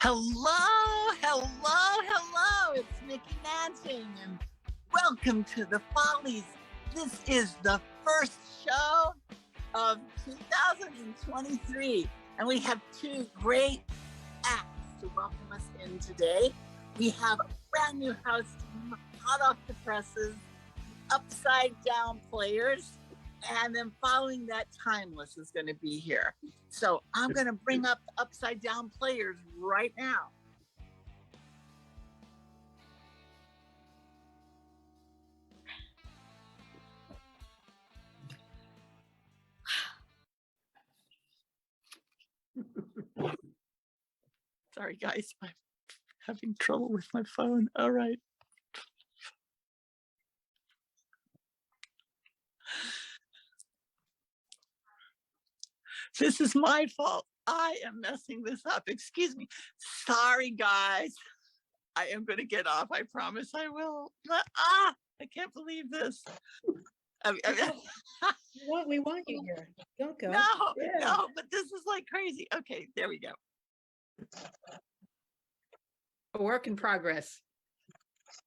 Hello, hello, hello. It's Nikki Manting, and welcome to the Follies. This is the first show of 2023, and we have two great acts to welcome us in today. We have a brand new house team, hot off the presses, Upside Down Players, and then following that, Timeless is going to be here. So I'm going to bring up the Upside Down Players right now. Sorry, guys, I'm having trouble with my phone. All right. This is my fault. I am messing this up. Excuse me. Sorry, guys. I am going to get off. I promise I will. I can't believe this. We want you here. Don't go. No, but this is like crazy. Okay, there we go. A work in progress.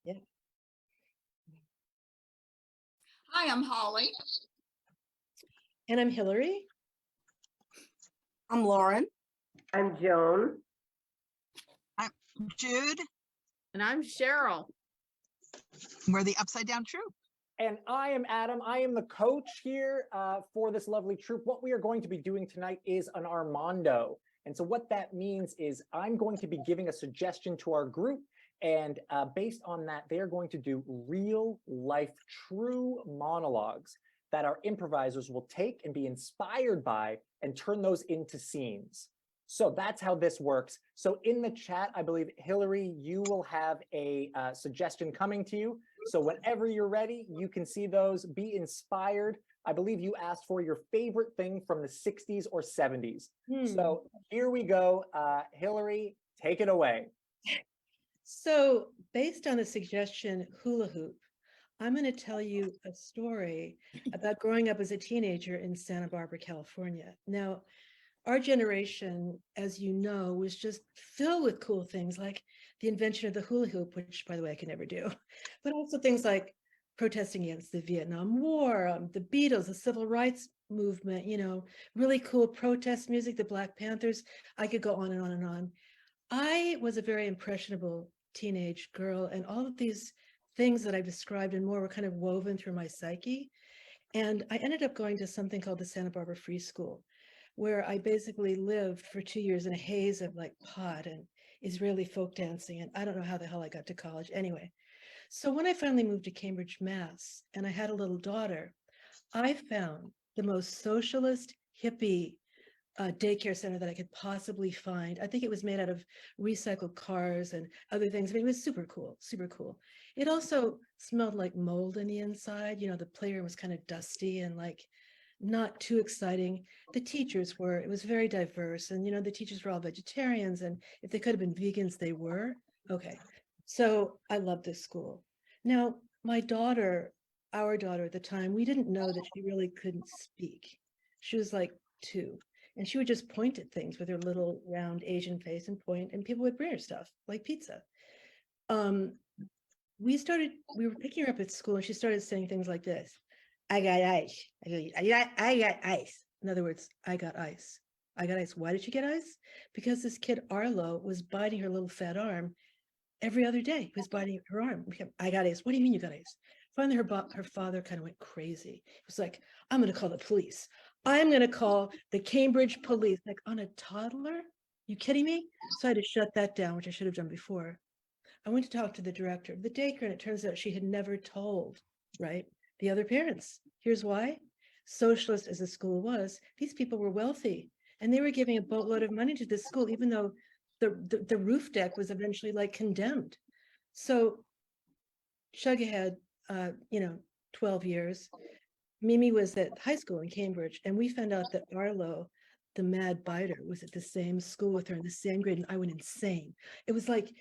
Yeah. Hi, I'm Holly. And I'm Hillary. I'm Lauren. I'm Joan. I'm Jude. And I'm Cheryl. We're the Upside Down Troupe. And I am Adam. I am the coach here for this lovely troupe. What we are going to be doing tonight is an Armando. And so what that means is I'm going to be giving a suggestion to our group. And based on that, they're going to do real life, true monologues that our improvisers will take and be inspired by and turn those into scenes. So that's how this works. So in the chat, I believe, Hillary, you will have a suggestion coming to you. So whenever you're ready, you can see those, be inspired. I believe you asked for your favorite thing from the 60s or 70s. So here we go. Hillary, take it away. So based on the suggestion hula hoop, I'm going to tell you a story about growing up as a teenager in Santa Barbara, California. Now, our generation, as you know, was just filled with cool things like the invention of the hula hoop, which, by the way, I can never do, but also things like protesting against the Vietnam War, the Beatles, the civil rights movement, you know, really cool protest music, the Black Panthers. I could go on and on and on. I was a very impressionable teenage girl, and all of these things that I've described and more were kind of woven through my psyche. And I ended up going to something called the Santa Barbara Free School, where I basically lived for 2 years in a haze of like pot and Israeli folk dancing. And I don't know how the hell I got to college anyway. So when I finally moved to Cambridge, Mass, and I had a little daughter, I found the most socialist, hippie daycare center that I could possibly find. I think it was made out of recycled cars and other things. I mean, it was super cool, super cool. It also smelled like mold in the inside. You know, the playroom was kind of dusty and like not too exciting. The teachers were, it was very diverse. And, you know, the teachers were all vegetarians. And if they could have been vegans, they were. Okay. So I loved this school. Now, my daughter, our daughter at the time, we didn't know that she really couldn't speak. She was like 2. And she would just point at things with her little round Asian face and point, and people would bring her stuff like pizza. We were picking her up at school, and she started saying things like this. I got ice. I got ice. In other words, I got ice. I got ice. Why did she get ice? Because this kid, Arlo, was biting her little fat arm every other day. He was biting her arm. I got ice. What do you mean you got ice? Finally, her father kind of went crazy. He was like, I'm going to call the police. I'm going to call the Cambridge police. Like, on a toddler? You kidding me? So I had to shut that down, which I should have done before. I went to talk to the director of the daycare, and it turns out she had never told, right, the other parents. Here's why. Socialist as the school was, these people were wealthy, and they were giving a boatload of money to this school, even though the roof deck was eventually like condemned. So chug ahead, 12 years. Mimi was at high school in Cambridge, and we found out that Arlo, the mad biter, was at the same school with her in the same grade, and I went insane. It was like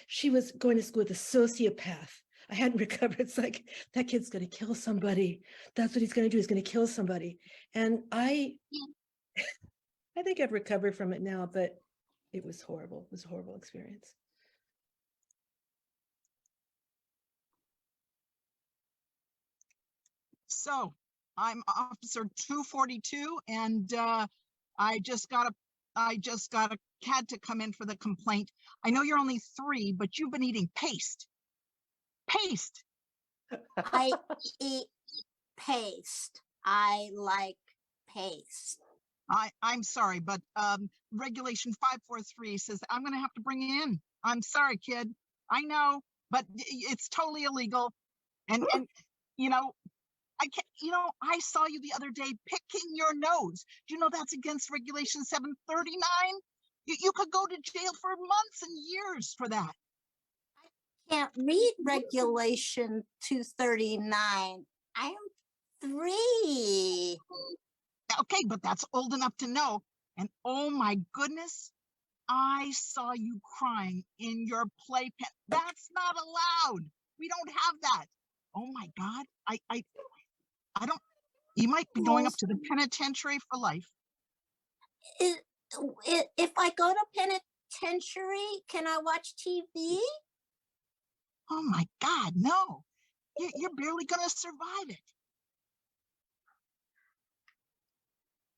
she was going to school with a sociopath. I hadn't recovered. It's like, that kid's going to kill somebody. That's what he's going to do. He's going to kill somebody. And I think I've recovered from it now, but it was horrible. It was a horrible experience. So I'm Officer 242, and I just got a had to come in for the complaint. I know you're only 3, but you've been eating paste. Paste. I eat paste. I like paste. I'm sorry, but regulation 543 says I'm gonna have to bring you in. I'm sorry, kid. I know, but it's totally illegal. And you know, I saw you the other day picking your nose. Do you know that's against regulation 739? You could go to jail for months and years for that. Can't read regulation 239. I am 3. Okay, but that's old enough to know. And oh my goodness, I saw you crying in your playpen. That's not allowed. We don't have that. Oh my God. I don't, you might be going up to the penitentiary for life. If I go to penitentiary, can I watch TV? Oh my God, no. You're barely gonna survive it.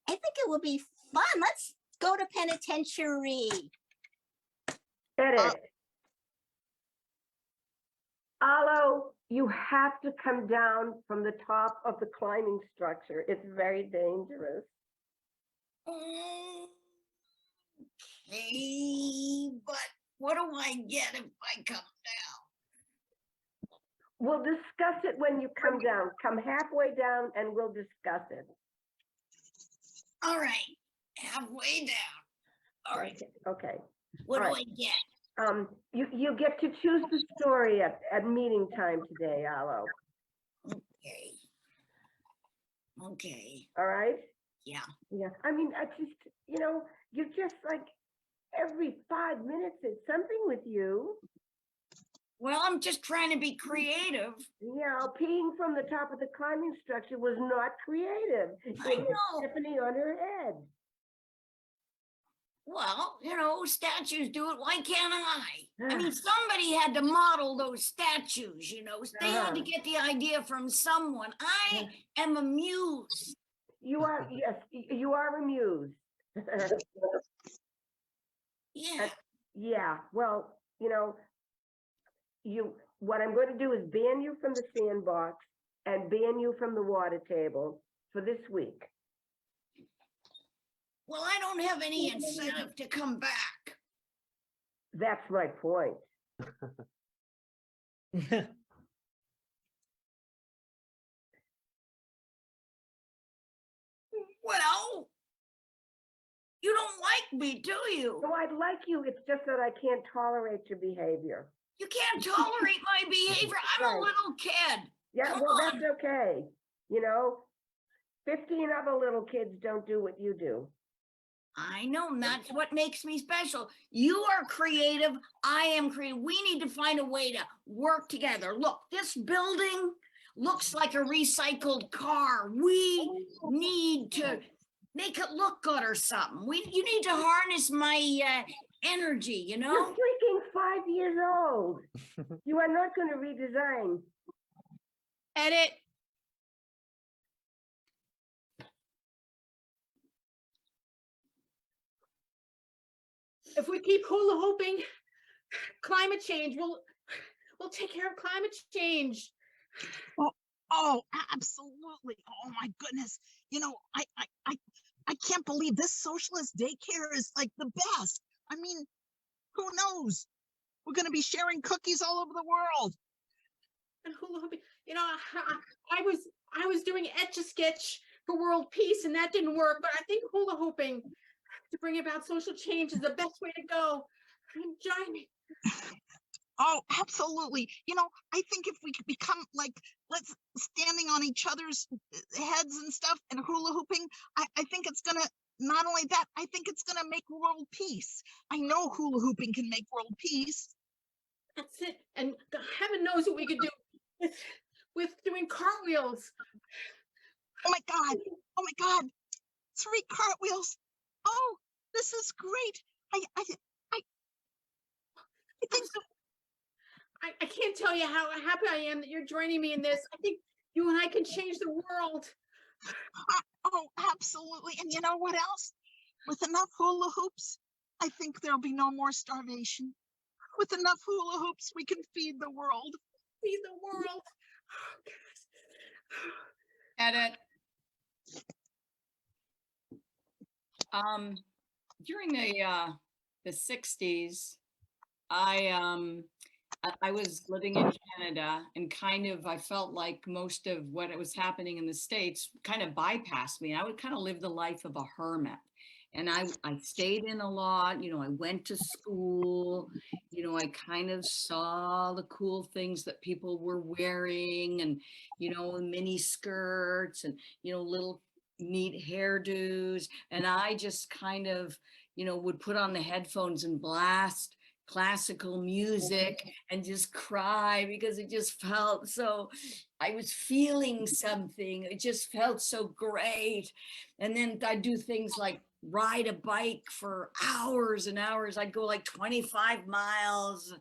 I think it would be fun. Let's go to penitentiary. Edit. Alo, you have to come down from the top of the climbing structure. It's very dangerous. Okay, but what do I get if I come down? We'll discuss it when you come down. Come halfway down and we'll discuss it. All right, halfway down. All right, Okay. what all do right. I get? You get to choose the story at meeting time today, Alo. Okay. Okay. All right? Yeah. Yeah. I mean, I just, you're just like every 5 minutes it's something with you. Well, I'm just trying to be creative. Yeah, peeing from the top of the climbing structure was not creative. I It hit know. Tiffany on her head. Well, statues do it. Why can't I? I mean, somebody had to model those statues, They had to get the idea from someone. I am a muse. You are, yes, you are amused. Yeah. Yeah, well, what I'm going to do is ban you from the sandbox and ban you from the water table for this week. Well, I don't have any incentive to come back. That's my point. Well, you don't like me, do you? No, I'd like you. It's just that I can't tolerate your behavior. You can't tolerate my behavior. I'm a Right. little kid. Yeah, Come well, on. that's okay. 15 other little kids don't do what you do. I know, and that's what makes me special. You are creative. I am creative. We need to find a way to work together. Look, this building looks like a recycled car. We need to make it look good or something. You need to harness my energy, You're freaking 5 years old. You are not going to redesign. Edit. If we keep hula hooping, climate change, we'll take care of climate change. Oh, absolutely. Oh my goodness. I can't believe this socialist daycare is like the best. I mean, who knows? We're going to be sharing cookies all over the world. And hula hooping, I was doing Etch-a-Sketch for world peace and that didn't work, but I think hula hooping to bring about social change is the best way to go. Join me. Oh, absolutely. I think if we could become like, let's standing on each other's heads and stuff and hula hooping, I think it's gonna, not only that, I think it's gonna make world peace. I know hula hooping can make world peace. That's it. And heaven knows what we could do with doing cartwheels. Oh my God. Oh my God. 3 cartwheels. Oh, this is great. I can't tell you how happy I am that you're joining me in this. I think you and I can change the world. Oh, absolutely. And you know what else? With enough hula hoops, I think there'll be no more starvation. With enough hula hoops, we can feed the world. Feed the world. Oh, Edit. During the 60s, I was living in Canada, and kind of I felt like most of what was happening in the States kind of bypassed me. I would kind of live the life of a hermit. And I stayed in a lot, you know, I went to school, you know, I kind of saw the cool things that people were wearing, and, you know, mini skirts and, you know, little neat hairdos. And I just kind of, you know, would put on the headphones and blast classical music and just cry because it just felt so, I was feeling something. It just felt so great. And then I'd do things like ride a bike for hours and hours. I'd go like 25 miles.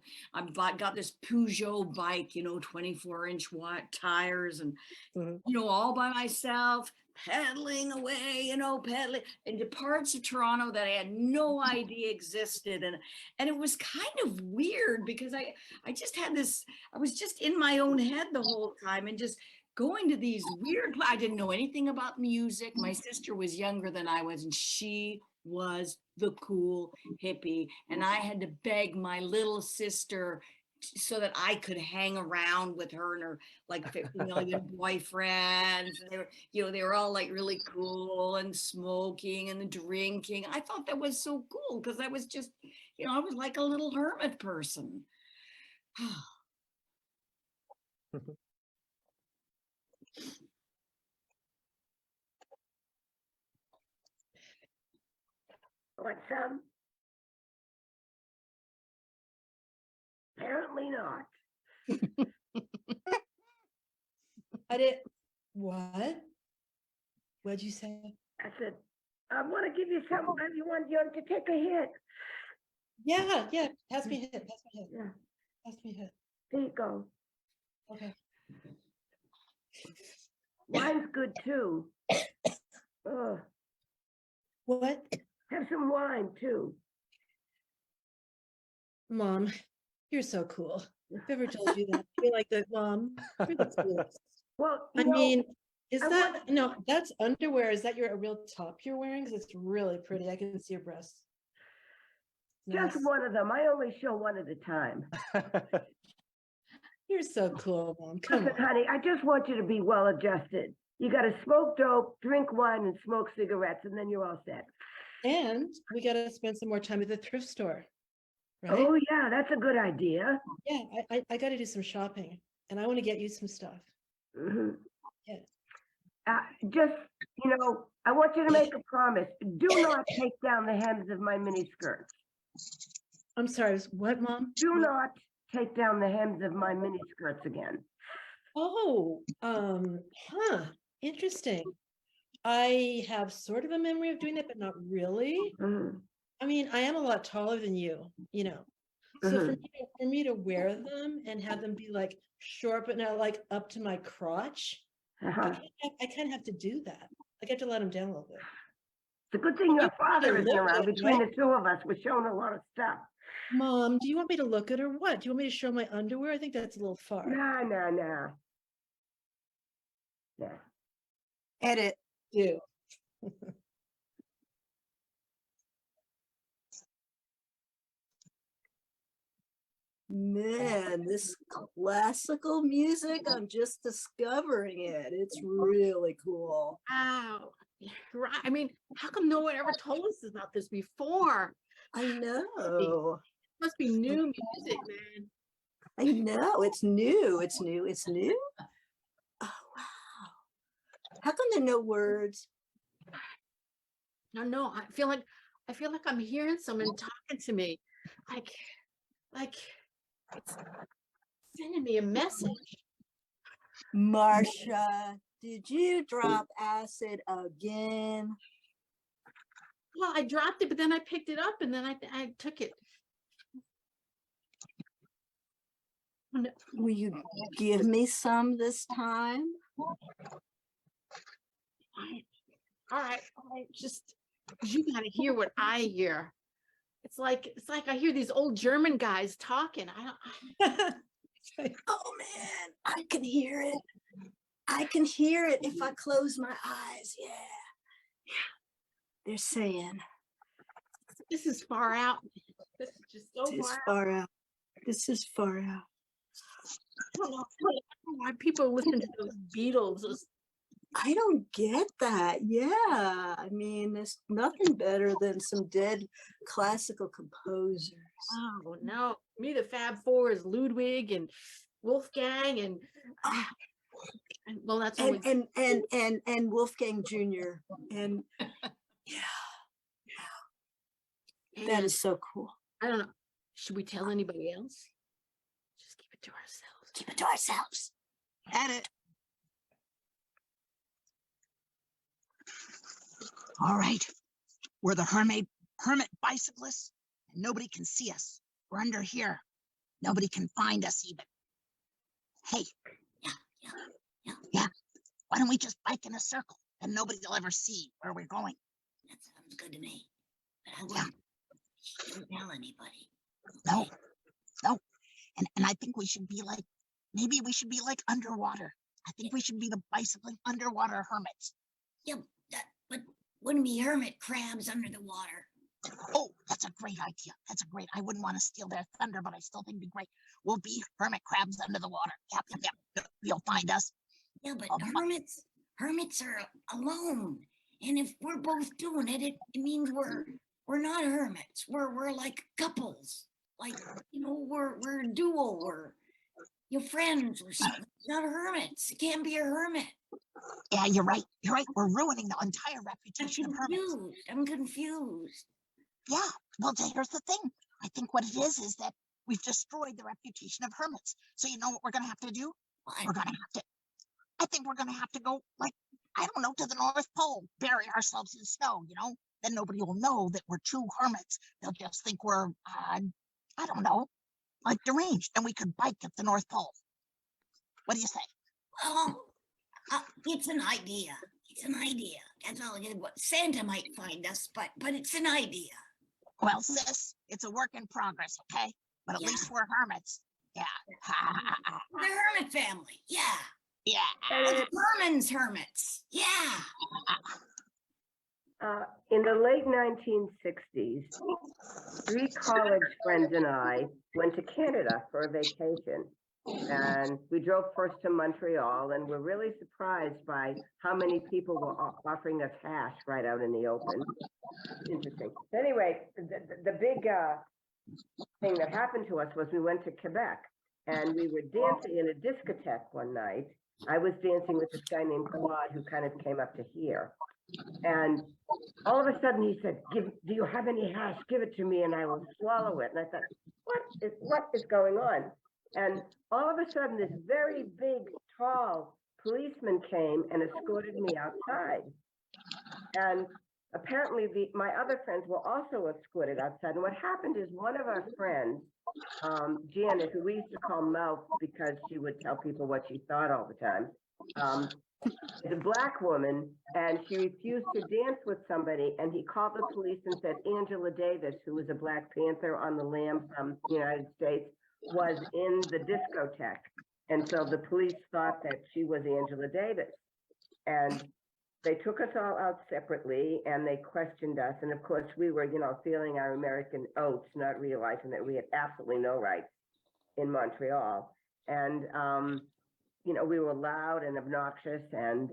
Got this Peugeot bike, you know, 24-inch tires, and, you know, all by myself, pedaling away, you know, pedaling into parts of Toronto that I had no idea existed. And it was kind of weird because I just had this, I was just in my own head the whole time and just going to these weird, I didn't know anything about music. My sister was younger than I was, and she was the cool hippie. And I had to beg my little sister so that I could hang around with her and her like 50 million boyfriends. And they were, you know, they were all like really cool and smoking and drinking. I thought that was so cool because I was just, you know, I was like a little hermit person. Want some? Apparently not. I did. What? What'd you say? I said, I want to give you something. You want to take a hit. Yeah, yeah. Pass me a hit. Pass me a hit. Yeah, Pass me a hit. there you go. Okay. Wine's good too. Ugh. What? Have some wine too. Mom, you're so cool. I've ever told you that. You're like the mom. You're the coolest. Well, I mean, is I that no? That's underwear. Is that your a real top you're wearing? Because it's really pretty. I can see your breasts. just Nice. one of them. I only show one at a time. You're so cool, Mom. Come Listen, on. honey, I just want you to be well adjusted. You got to smoke dope, drink wine, and smoke cigarettes, and then you're all set. And we got to spend some more time at the thrift store, right? Oh, yeah, that's a good idea. Yeah, I got to do some shopping, and I want to get you some stuff. Mhm. Yeah. Just, you know, I want you to make a promise. Do not take down the hems of my mini skirts. I'm sorry. What, Mom? Do not take down the hems of my mini skirts again. Oh, interesting. I have sort of a memory of doing that, but not really. Mhm. I mean, I am a lot taller than you, you know. So for me to wear them and have them be like short, but not like up to my crotch, Uh-huh. I kind of have to do that. I have to let them down a little bit. It's a good thing your father isn't look around. at it, Between right? the two of us, we're showing a lot of stuff. Mom, do you want me to look at or what? Do you want me to show my underwear? I think that's a little far. No. Yeah. Edit. Do. Man, this classical music, I'm just discovering it. It's really cool. wow. Right. I mean, how come no one ever told us about this before? I know. Must be new music, man. I know. It's new. It's new. It's new. Oh, wow. How come there are no words? No, I feel like I'm hearing someone talking to me. Like it's sending me a message. Marcia, did you drop acid again? Well, I dropped it, but then I picked it up and then I took it. No. Will you give me some this time? All right. Just you gotta hear what I hear. It's like I hear these old German guys talking. Oh man, I can hear it. I can hear it if I close my eyes. Yeah. They're saying This is far out. This is just so this is far out. far out. This is far out. I don't know why people listen to those Beatles. I don't get that. Yeah. I mean, there's nothing better than some dead classical composers. Oh no, me the Fab Four is Ludwig and Wolfgang and well, that's only And Wolfgang Jr. And yeah, that and is so cool. I don't know. Should we tell anybody else? Just keep it to ourselves. Keep it to ourselves. Edit. All right. We're the hermit bicyclists, and nobody can see us. We're under here. Nobody can find us even. Hey. Yeah. Why don't we just bike in a circle and nobody will ever see where we're going? That sounds good to me. But I wouldn't tell anybody. No. And I think we should be like, maybe we should be like underwater. I think we should be the bicycling underwater hermits. Yeah, but wouldn't be hermit crabs under the water. Oh, that's a great idea. I wouldn't want to steal their thunder, but I still think it'd be great. We'll be hermit crabs under the water. Yep. You'll find us. Yeah, but hermits are alone. And if we're both doing it, it means we're not hermits. We're like couples. Like, we're a duo. We're your friends or something. Not hermits. It can't be a hermit. Yeah, you're right. We're ruining the entire reputation of hermits. I'm confused. Yeah, well, here's the thing. I think what it is that we've destroyed the reputation of hermits. So you know what we're going to have to do? I think we're going to have to go, like, I don't know, to the North Pole, bury ourselves in snow, Then nobody will know that we're true hermits. They'll just think we're, I don't know, like deranged, and we could bike at the North Pole. What do you say? Well, it's an idea. That's all. Santa might find us, but it's an idea. Well, sis, it's a work in progress, okay? But at least we're hermits. Yeah. The hermit family. Yeah. Yeah. Herman's hermits. Yeah. In the late 1960s, 3 college friends and I went to Canada for a vacation. And we drove first to Montreal, and we're really surprised by how many people were offering us hash right out in the open. Interesting. Anyway, the big thing that happened to us was we went to Quebec, and we were dancing in a discotheque one night. I was dancing with this guy named Claude, who kind of came up to here. And all of a sudden he said, do you have any hash? Give it to me and I will swallow it. And I thought, what is going on? And all of a sudden, this very big, tall policeman came and escorted me outside. And apparently, my other friends were also escorted outside. And what happened is one of our friends, Janet, who we used to call Mouth because she would tell people what she thought all the time, is a Black woman, and she refused to dance with somebody. And he called the police and said Angela Davis, who was a Black Panther on the lam from the United States, was in the discotheque. And so the police thought that she was Angela Davis. And they took us all out separately and they questioned us. And of course, we were, feeling our American oaths, not realizing that we had absolutely no rights in Montreal. And, we were loud and obnoxious, and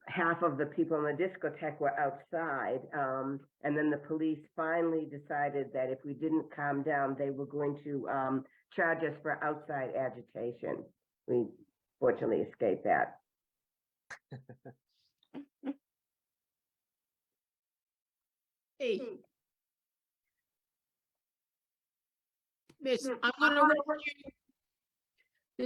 half of the people in the discotheque were outside. And then the police finally decided that if we didn't calm down, they were going to charge us for outside agitation. We fortunately escaped that. Hey, Miss, I'm gonna arrest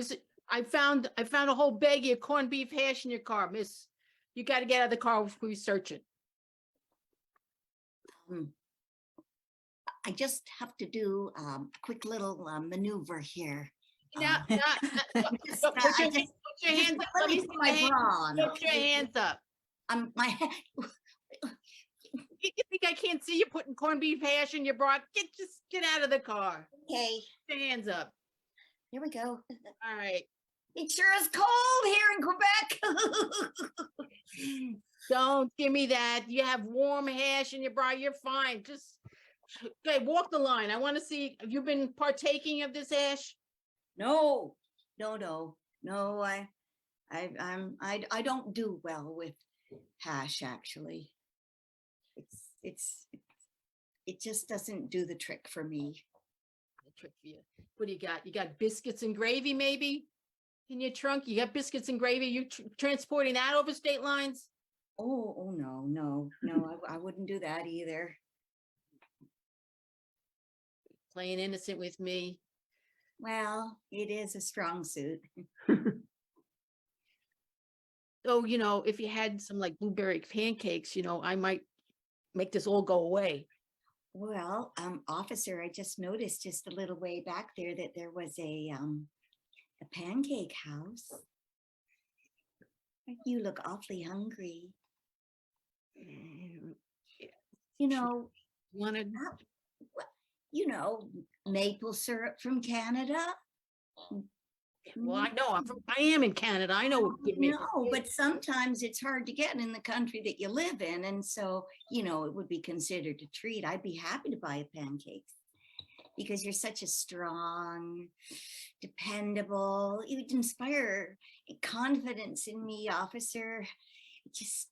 you. I found a whole baggie of corned beef hash in your car, Miss. You got to get out of the car before we search it. I just have to do a quick little maneuver here. Now, Just, put I your, just, put your hands up. let me see put my the bra on. Put your Okay? hands up. My You think I can't see you putting corned beef hash in your bra? Just get out of the car. okay. Put your hands up. Here we go. All right. It sure is cold here in Quebec. Don't give me that. You have warm hash in your bra. You're fine. Just okay. Walk the line. I want to see. Have you been partaking of this hash? No, no. I don't do well with hash. Actually, it just doesn't do the trick for me. A trick for you. What do you got? You got biscuits and gravy, maybe, in your trunk. You got biscuits and gravy. You transporting that over state lines? Oh no. I wouldn't do that either. Playing innocent with me. Well, it is a strong suit. So, if you had some like blueberry pancakes, I might make this all go away. Well, officer, I just noticed just a little way back there that there was a pancake house. You look awfully hungry. Wanted Maple syrup from Canada. Well, I know I am in Canada. I know. No, but sometimes it's hard to get in the country that you live in. And so, it would be considered a treat. I'd be happy to buy a pancake because you're such a strong, dependable, you'd inspire confidence in me, officer. Just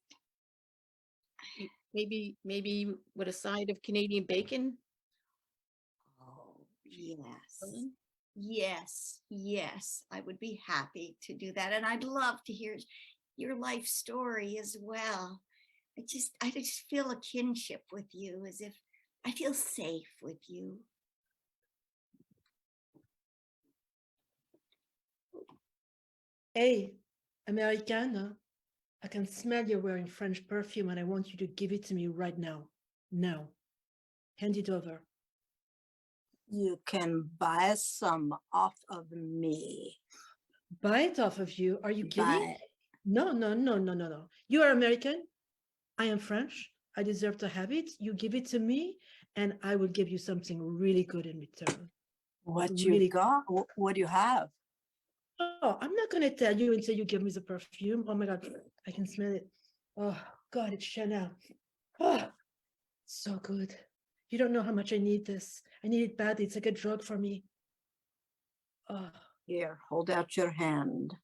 maybe with a side of Canadian bacon. Oh, yes, I would be happy to do that. And I'd love to hear your life story as well. I just feel a kinship with you, as if I feel safe with you. Hey, Americana, I can smell you're wearing French perfume and I want you to give it to me right now. Now. Hand it over. You can buy some off of me. Buy it off of you? Are you kidding? Buy. No. You are American. I am French. I deserve to have it. You give it to me and I will give you something really good in return. What Really you got? What do you have? Oh, I'm not going to tell you until you give me the perfume. Oh my God, I can smell it. Oh God, it's Chanel. Oh, so good. You don't know how much I need this. I need it badly. It's like a drug for me. Oh. Here, hold out your hand.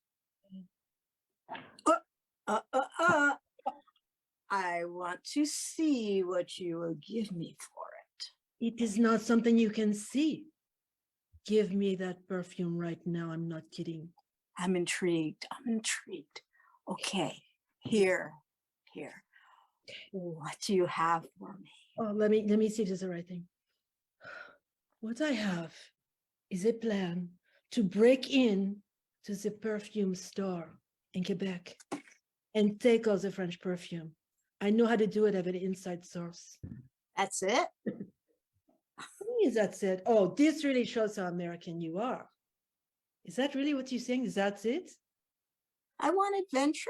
I want to see what you will give me for it. It is not something you can see. Give me that perfume right now. I'm not kidding. I'm intrigued. Okay, here. What do you have for me? Oh, let me see if this is the right thing. What I have is a plan to break in to the perfume store in Quebec and take all the French perfume. I know how to do it. I have an inside source. That's it? That's it. Oh, this really shows how American you are. Is that really what you're saying? That's it? I want adventure.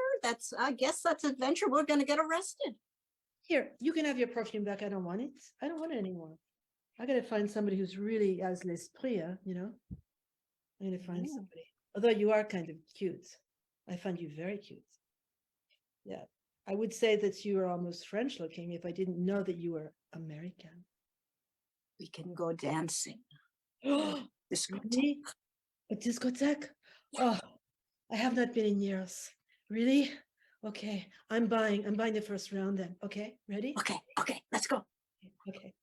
I guess that's adventure. We're going to get arrested. Here, you can have your perfume back. I don't want it. I don't want it anymore. I got to find somebody who's really has l'esprit, I'm going to find somebody. Although you are kind of cute. I find you very cute. Yeah. I would say that you are almost French looking if I didn't know that you were American. We can go dancing. Discotheque. A discotheque? Oh, I have not been in years. Really? Okay, I'm buying the first round then. Okay, ready? Okay, let's go. Okay.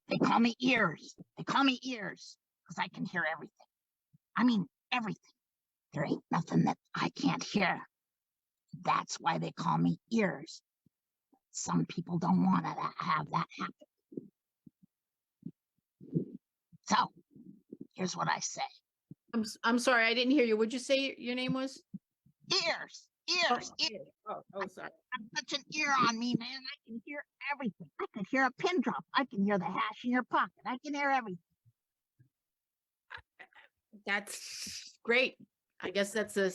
They call me ears. Because I can hear everything. I mean, everything. There ain't nothing that I can't hear. That's why they call me ears. Some people don't want to have that happen. So, here's what I say. I'm sorry, I didn't hear you. What'd you say your name was? Ears, Oh, ears, ears. sorry. Such an ear on me, man. I can hear everything. I can hear a pin drop. I can hear the hash in your pocket. I can hear everything. That's great. I guess that's the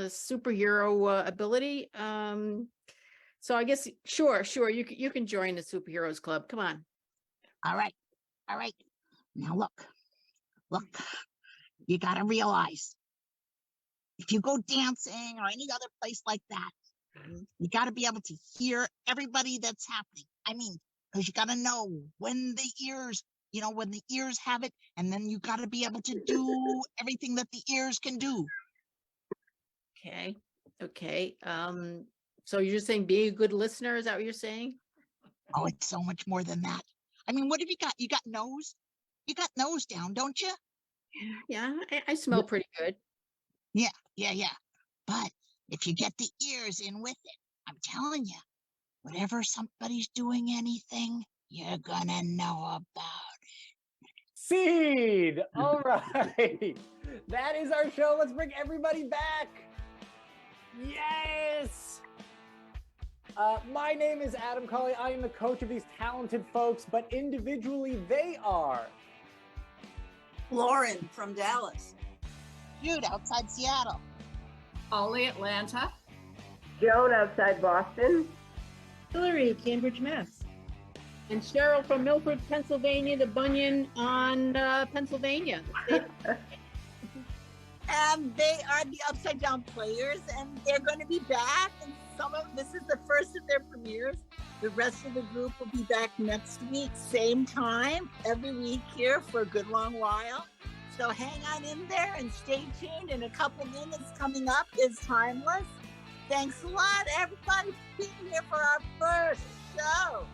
superhero ability. So I guess sure, you can join the superheroes club. Come on. All right, all right. Now look. You gotta realize if you go dancing or any other place like that, you gotta be able to hear everybody that's happening. I mean, because you gotta know when the ears, when the ears have it, and then you gotta be able to do everything that the ears can do. Okay. So you're just saying be a good listener, is that what you're saying? Oh, it's so much more than that. I mean, what have you got? You got nose? You got nose down, don't you? Yeah, I smell pretty good. Yeah. But if you get the ears in with it, I'm telling you, whenever somebody's doing anything, you're gonna know about it. Seed. All right. That is our show. Let's bring everybody back. Yes. My name is Adam Colley. I am the coach of these talented folks, but individually they are Lauren from Dallas. Jude outside Seattle. Ollie, Atlanta. Joan outside Boston. Hillary, Cambridge, Mass. And Cheryl from Milford, Pennsylvania, the Bunyan on Pennsylvania. And they are the Upside Down Players, and they're going to be back. And this is the first of their premieres. The rest of the group will be back next week, same time, every week here for a good long while. So hang on in there and stay tuned. In a couple minutes, coming up is Timeless. Thanks a lot, everybody, for being here for our first show.